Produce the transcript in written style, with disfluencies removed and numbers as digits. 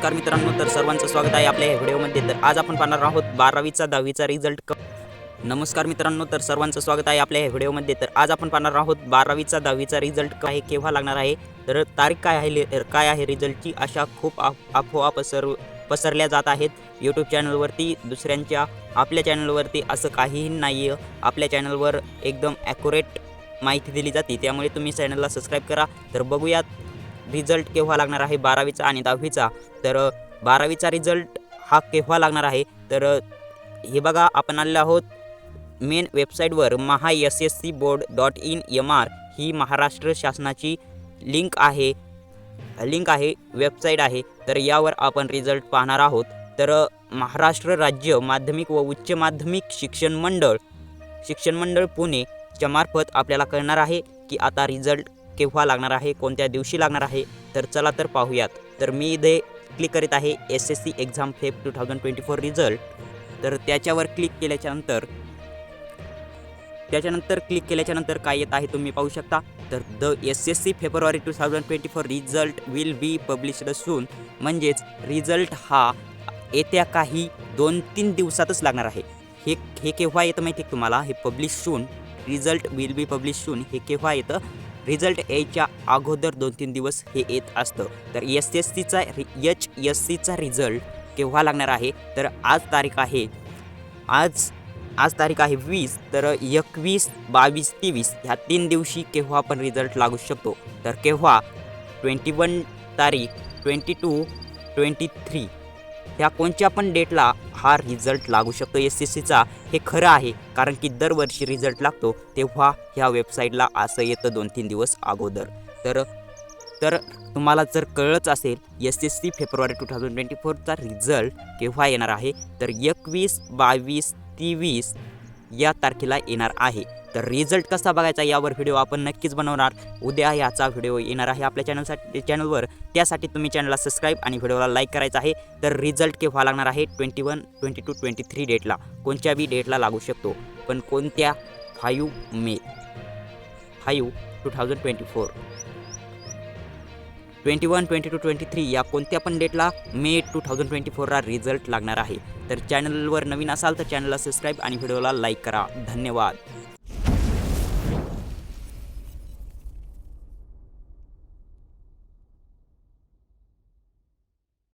नमस्कार मित्रांनो, तर सर्वांचं स्वागत आहे आपल्या या व्हिडिओमध्ये। तर आज आपण पाहणार आहोत 12वीचा 10वीचा रिझल्ट नमस्कार मित्रांनो, तर सर्वांचं स्वागत आहे आपल्या या व्हिडिओमध्ये। तर आज आपण पाहणार आहोत 12वीचा 10वीचा रिझल्ट काय केव्हा लागणार आहे, तर तारीख काय आहे रिझल्टची, अशा खूप अफवा पसरल्या जात आहेत यूट्यूब चॅनलवरती, दुसऱ्यांच्या आपल्या चॅनलवरती असं काहीही नाही आहे। आपल्या चॅनलवर एकदम ॲक्युरेट माहिती दिली जाते, त्यामुळे तुम्ही चॅनलला सबस्क्राईब करा। तर बघूयात रिझल्ट केव्हा लागणार आहे 12वीचा आणि 10वीचा। तर 12वीचा रिझल्ट हा केव्हा लागणार आहे, तर हे बघा आपण आलेलो आहोत मेन वेबसाईटवर maha.sscboard.in.mr ही महाराष्ट्र शासनाची लिंक आहे वेबसाईट आहे। तर यावर आपण रिझल्ट पाहणार आहोत। तर महाराष्ट्र राज्य माध्यमिक व उच्च माध्यमिक शिक्षण मंडळ पुणेच्या मार्फत आपल्याला कळणार आहे की आता रिझल्ट केव्हा लागणार आहे, कोणत्या दिवशी लागणार आहे। तर चला तर पाहूयात। तर मी इथे क्लिक करीत आहे SSC एक्झाम फेब 2024 रिझल्ट। तर त्याच्यावर क्लिक केल्याच्या नंतर काय येत आहे तुम्ही पाहू शकता। तर the SSC February 2024 result will be published soon, म्हणजेच रिझल्ट हा येत्या काही 2-3 दिवसातच लागणार आहे। हे केव्हा येतं माहिती आहे तुम्हाला, हे publish soon, result will be publish soon हे केव्हा येतं, रिझल्ट यायच्या अगोदर 2-3 दिवस हे येत असतं। तर HSCचा रिझल्ट केव्हा लागणार आहे, तर आज तारीख आहे 20, तर 21, 22, 23 ह्या 3 दिवशी केव्हा आपण रिझल्ट लागू शकतो। तर केव्हा 21 तारीख, 22, 23 ह्या कोणत्या पण डेटला हा रिझल्ट लागू शकतो SSCचा। हे खरं आहे, कारण की दरवर्षी रिझल्ट लागतो तेव्हा ह्या वेबसाईटला असं येतं 2-3 दिवस अगोदर। तर तुम्हाला जर कळलंच असेल SSC फेब्रुवारी 2024चा रिझल्ट केव्हा येणार आहे, तर 21, 22, 23 या तारखेला येणार आहे। तर रिझल्ट कसा बघायचा यावर व्हिडिओ आपण नक्कीच बनवणार। उद्या याचा व्हिडिओ येणार आहे आपल्या चॅनलवर, त्यासाठी तुम्ही चॅनलला सबस्क्राईब आणि व्हिडिओला लाईक करायचं आहे। तर रिझल्ट केव्हा लागणार आहे, 21, 22, 23 डेटला, कोणत्या बी डेटला लागू शकतो, पण कोणत्या 5 मे 2024, 21, 22, 23 या कोणत्या पण डेटला मे 2024ला रिझल्ट लागणार आहे। तर चॅनलवर नवीन असाल तर चॅनलला सबस्क्राईब आणि व्हिडिओला लाईक करा। धन्यवाद।